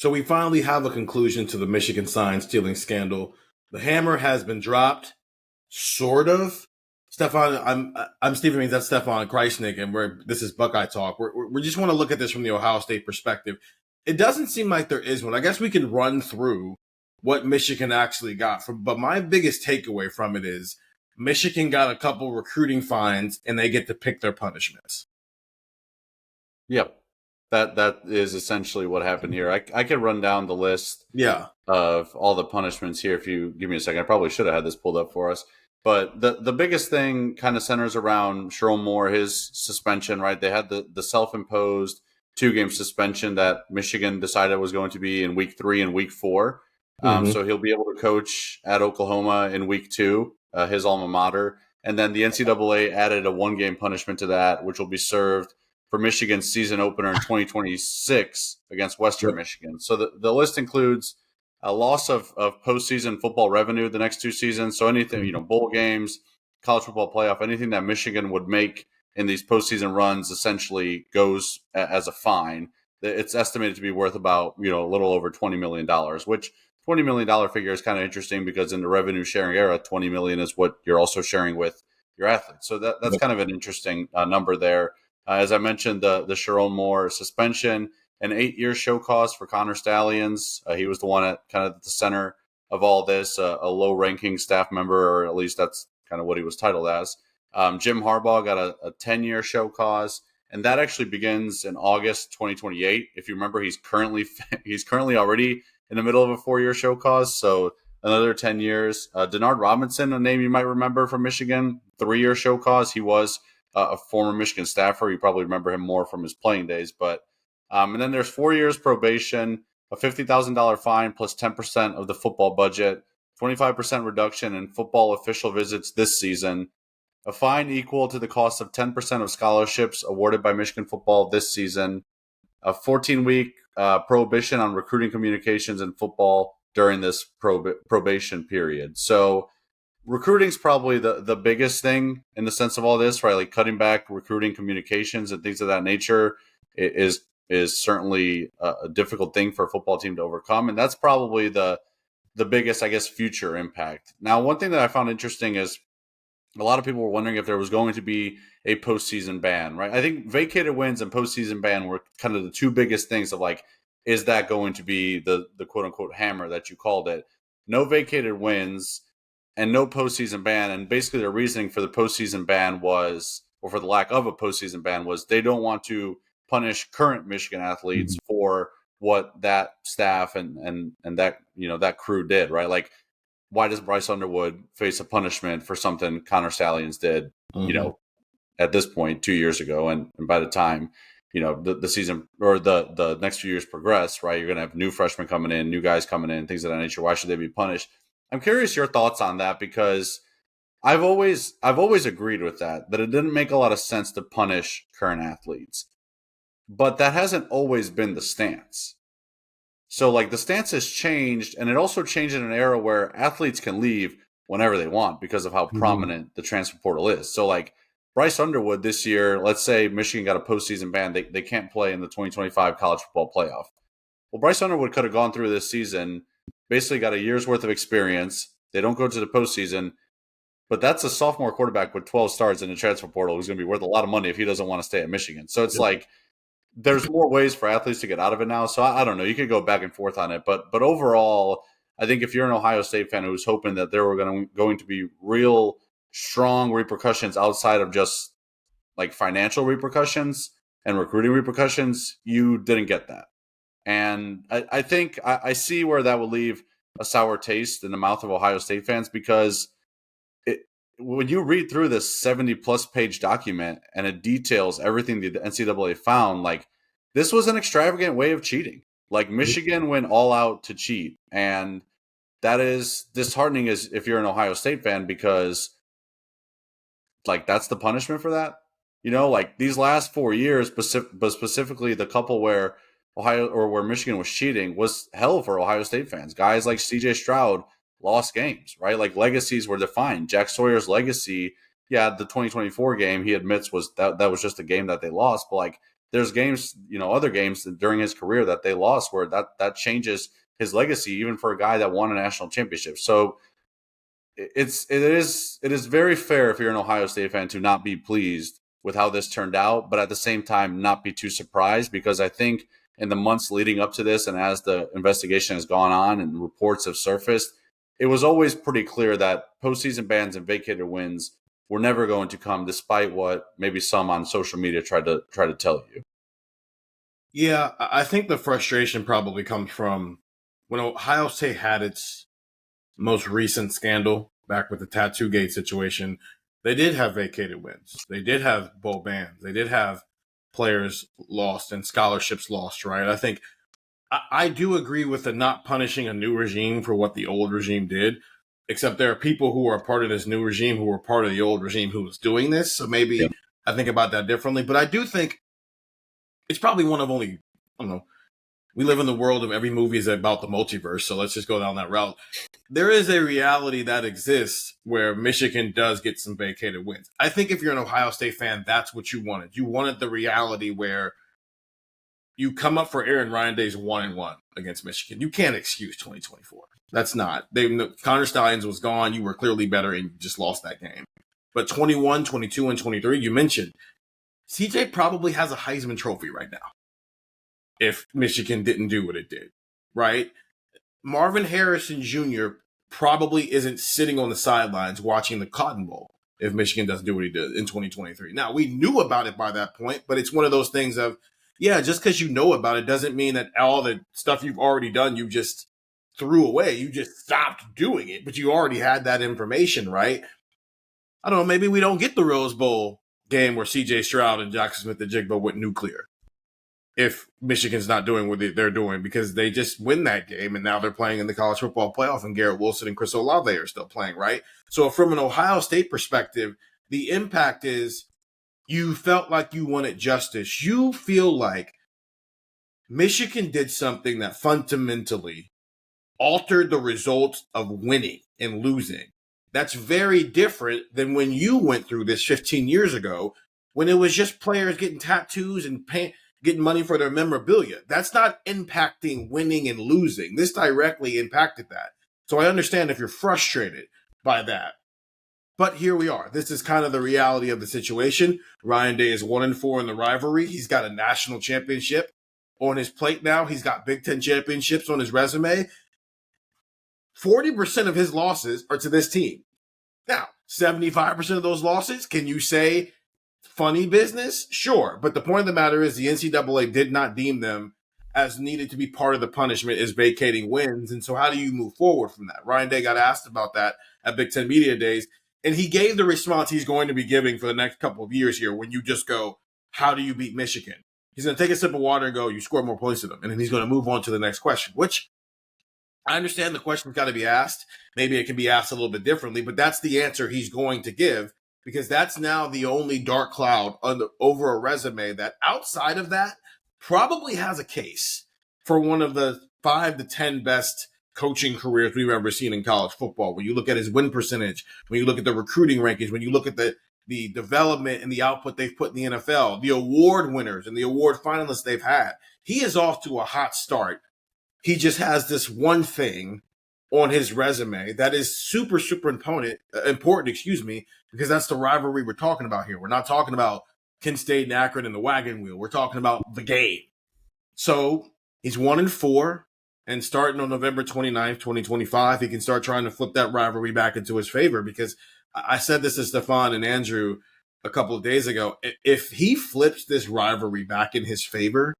So we finally have a conclusion to the Michigan sign stealing scandal. The hammer has been dropped, sort of. Stefan, I'm Stephen Means, that's Stefan Krajisnik, and this is Buckeye Talk. We just want to look at this from the Ohio State perspective. It doesn't seem like there is one. I guess we can run through what Michigan actually got but my biggest takeaway from it is Michigan got a couple recruiting fines and they get to pick their punishments. Yep. That is essentially what happened here. I could run down the list of all the punishments here if you give me a second. I probably should have had this pulled up for us. But the biggest thing kind of centers around Sherrone Moore, his suspension, right? They had the self-imposed 2-game suspension that Michigan decided was going to be in week 3 and week 4. So he'll be able to coach at Oklahoma in week 2, his alma mater. And then the NCAA added a 1-game punishment to that, which will be served for Michigan's season opener in 2026 against Western Michigan. So the list includes a loss of postseason football revenue the next 2 seasons. So anything, bowl games, college football playoff, anything that Michigan would make in these postseason runs essentially goes as a fine. It's estimated to be worth about, a little over $20 million, which $20 million figure is kind of interesting because in the revenue sharing era, $20 million is what you're also sharing with your athletes. So that's kind of an interesting number there. As I mentioned, the Sherrone Moore suspension, an 8-year show cause for Connor Stallions. He was the one at kind of the center of all this, a low-ranking staff member, or at least that's kind of what he was titled as. Jim Harbaugh got a 10-year show cause, and that actually begins in August 2028. If you remember, he's currently already in the middle of a 4-year show cause, so another 10 years. Denard Robinson, a name you might remember from Michigan, 3-year show cause. He was a former Michigan staffer. You probably remember him more from his playing days. But and then there's 4 years probation, a $50,000 fine plus 10% of the football budget, 25% reduction in football official visits this season, a fine equal to the cost of 10% of scholarships awarded by Michigan football this season, a 14-week prohibition on recruiting communications in football during this probation period. So recruiting's probably the biggest thing in the sense of all this, right? Like cutting back recruiting communications and things of that nature is certainly a difficult thing for a football team to overcome. And that's probably the biggest, I guess, future impact. Now, one thing that I found interesting is a lot of people were wondering if there was going to be a postseason ban, right? I think vacated wins and postseason ban were kind of the 2 biggest things of like, is that going to be the quote unquote hammer that you called it? No vacated wins and no postseason ban. And basically the reasoning for the postseason ban was, or for the lack of a postseason ban was, they don't want to punish current Michigan athletes for what that staff and that, that crew did, right? Like, why does Bryce Underwood face a punishment for something Connor Stallions did, at this point 2 years ago? And by the time, the season or the next few years progress, right, you're going to have new freshmen coming in, new guys coming in, things of that nature. Why should they be punished? I'm curious your thoughts on that, because I've always agreed with that it didn't make a lot of sense to punish current athletes, but that hasn't always been the stance. So like the stance has changed, and it also changed in an era where athletes can leave whenever they want because of how prominent the transfer portal is. So like Bryce Underwood this year, let's say Michigan got a postseason ban, they can't play in the 2025 college football playoff. Well, Bryce Underwood could have gone through this season, basically got a year's worth of experience. They don't go to the postseason, but that's a sophomore quarterback with 12 starts in the transfer portal who's going to be worth a lot of money if he doesn't want to stay at Michigan. So it's like there's more ways for athletes to get out of it now. So I don't know. You could go back and forth on it. But overall, I think if you're an Ohio State fan who's hoping that there were going to be real strong repercussions outside of just like financial repercussions and recruiting repercussions, you didn't get that. And I think I see where that will leave a sour taste in the mouth of Ohio State fans, because when you read through this 70-plus page document and it details everything the NCAA found, like this was an extravagant way of cheating. Like Michigan went all out to cheat, and that is disheartening as if you're an Ohio State fan, because like that's the punishment for that. Like these last 4 years, but specifically the couple where where Michigan was cheating was hell for Ohio State fans. Guys like CJ Stroud lost games, right? Like legacies were defined. Jack Sawyer's legacy, the 2024 game he admits was that was just a game that they lost, but like there's games, other games during his career that they lost where that changes his legacy, even for a guy that won a national championship. So it is very fair if you're an Ohio State fan to not be pleased with how this turned out, but at the same time not be too surprised, because I think in the months leading up to this and as the investigation has gone on and reports have surfaced, it was always pretty clear that postseason bans and vacated wins were never going to come, despite what maybe some on social media tried to tell you. Yeah, I think the frustration probably comes from when Ohio State had its most recent scandal back with the Tattoo Gate situation. They did have vacated wins. They did have bowl bans. They did have players lost and scholarships lost, right? I think I do agree with the not punishing a new regime for what the old regime did, except there are people who are part of this new regime who were part of the old regime who was doing this. So maybe I think about that differently. But I do think it's probably one of only, I don't know, we live in the world of every movie is about the multiverse, so let's just go down that route. There is a reality that exists where Michigan does get some vacated wins. I think if you're an Ohio State fan, that's what you wanted. You wanted the reality where you come up for Aaron Ryan Day's 1-1 against Michigan. You can't excuse 2024. That's not. Connor Steins was gone. You were clearly better, and you just lost that game. But 21, 22, and 23, you mentioned, CJ probably has a Heisman Trophy right now if Michigan didn't do what it did, right? Marvin Harrison Jr. probably isn't sitting on the sidelines watching the Cotton Bowl if Michigan doesn't do what he did in 2023. Now, we knew about it by that point, but it's one of those things of, just because you know about it doesn't mean that all the stuff you've already done, you just threw away. You just stopped doing it, but you already had that information, right? I don't know, maybe we don't get the Rose Bowl game where CJ Stroud and Jackson Smith-Njigba went nuclear if Michigan's not doing what they're doing, because they just win that game and now they're playing in the college football playoff and Garrett Wilson and Chris Olave are still playing, right? So from an Ohio State perspective, the impact is you felt like you wanted justice. You feel like Michigan did something that fundamentally altered the results of winning and losing. That's very different than when you went through this 15 years ago when it was just players getting tattoos and getting money for their memorabilia. That's not impacting winning and losing. This directly impacted that. So I understand if you're frustrated by that. But here we are. This is kind of the reality of the situation. Ryan Day is 1-4 in the rivalry. He's got a national championship on his plate now. He's got Big Ten championships on his resume. 40% of his losses are to this team. Now, 75% of those losses, can you say funny business? Sure. But the point of the matter is the NCAA did not deem them as needed to be part of the punishment is vacating wins. And so how do you move forward from that? Ryan Day got asked about that at Big Ten Media Days, and he gave the response he's going to be giving for the next couple of years here when you just go, how do you beat Michigan? He's going to take a sip of water and go, you score more points than them. And then he's going to move on to the next question, which I understand the question's got to be asked. Maybe it can be asked a little bit differently, but that's the answer he's going to give, because that's now the only dark cloud over a resume that outside of that probably has a case for one of the 5 to 10 best coaching careers we've ever seen in college football. When you look at his win percentage, when you look at the recruiting rankings, when you look at the development and the output they've put in the NFL, the award winners and the award finalists they've had, he is off to a hot start. He just has this one thing on his resume that is super, super important, because that's the rivalry we're talking about here. We're not talking about Kent State and Akron and the wagon wheel. We're talking about the game. So he's 1-4, and starting on November 29th, 2025, he can start trying to flip that rivalry back into his favor, because I said this to Stefan and Andrew a couple of days ago. If he flips this rivalry back in his favor,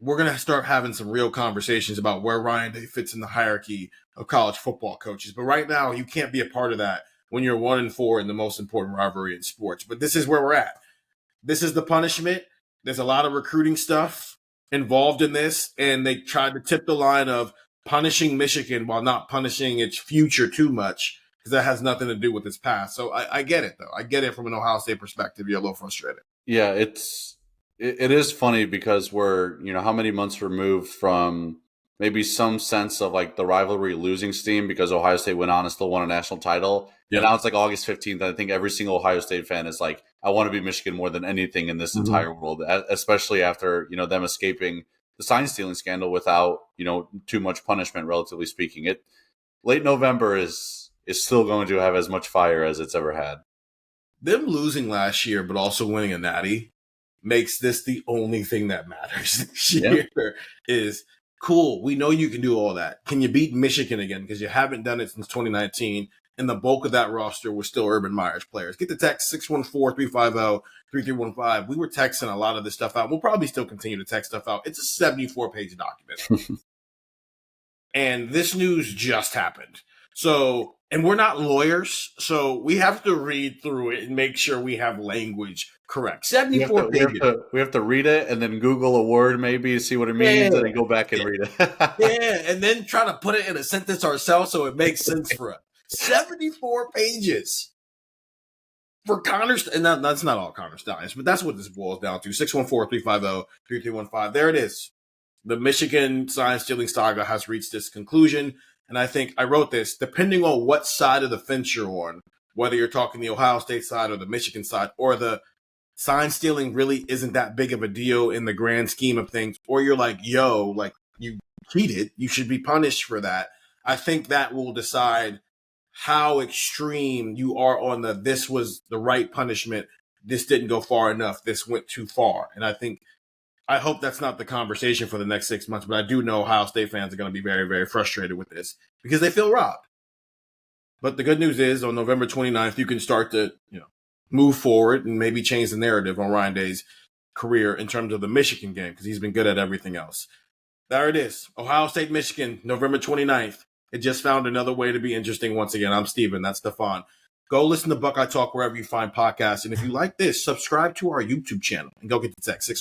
we're going to start having some real conversations about where Ryan Day fits in the hierarchy of college football coaches. But right now, you can't be a part of that when you're 1-4 in the most important rivalry in sports. But this is where we're at. This is the punishment. There's a lot of recruiting stuff involved in this, and they tried to tip the line of punishing Michigan while not punishing its future too much, because that has nothing to do with its past. So I get it, though. I get it from an Ohio State perspective. You're a little frustrated. Yeah, it is funny because we're, how many months removed from maybe some sense of like the rivalry losing steam because Ohio State went on and still won a national title. Yeah. And now it's like August 15th. I think every single Ohio State fan is like, I want to be Michigan more than anything in this entire world, especially after, them escaping the sign stealing scandal without, too much punishment, relatively speaking. Late November is still going to have as much fire as it's ever had. Them losing last year, but also winning a natty makes this the only thing that matters this year. Is cool. We know you can do all that. Can you beat Michigan again? Because you haven't done it since 2019. And the bulk of that roster was still Urban Meyer's players. Get the text 614-350-3315. We were texting a lot of this stuff out. We'll probably still continue to text stuff out. It's a 74-page document. And this news just happened. So, and we're not lawyers, so we have to read through it and make sure we have language correct. 74 pages. We have to read it and then Google a word maybe to see what it means and then go back and read it. And then try to put it in a sentence ourselves so it makes sense for us. 74 pages. For Connor, and that's not all Connor Steins, but that's what this boils down to. 614-350-3315. There it is. The Michigan sign stealing saga has reached its conclusion. And I think I wrote this, depending on what side of the fence you're on, whether you're talking the Ohio State side or the Michigan side, or the sign stealing really isn't that big of a deal in the grand scheme of things, or you're like, yo, like you cheated, you should be punished for that. I think that will decide how extreme you are on this was the right punishment, this didn't go far enough, this went too far. And I hope that's not the conversation for the next 6 months, but I do know Ohio State fans are going to be very, very frustrated with this because they feel robbed. But the good news is on November 29th, you can start to move forward and maybe change the narrative on Ryan Day's career in terms of the Michigan game because he's been good at everything else. There it is. Ohio State, Michigan, November 29th. It just found another way to be interesting once again. I'm Steven. That's Stefan. Go listen to Buckeye Talk wherever you find podcasts. And if you like this, subscribe to our YouTube channel and go get the text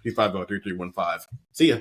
614-350-3315. See ya.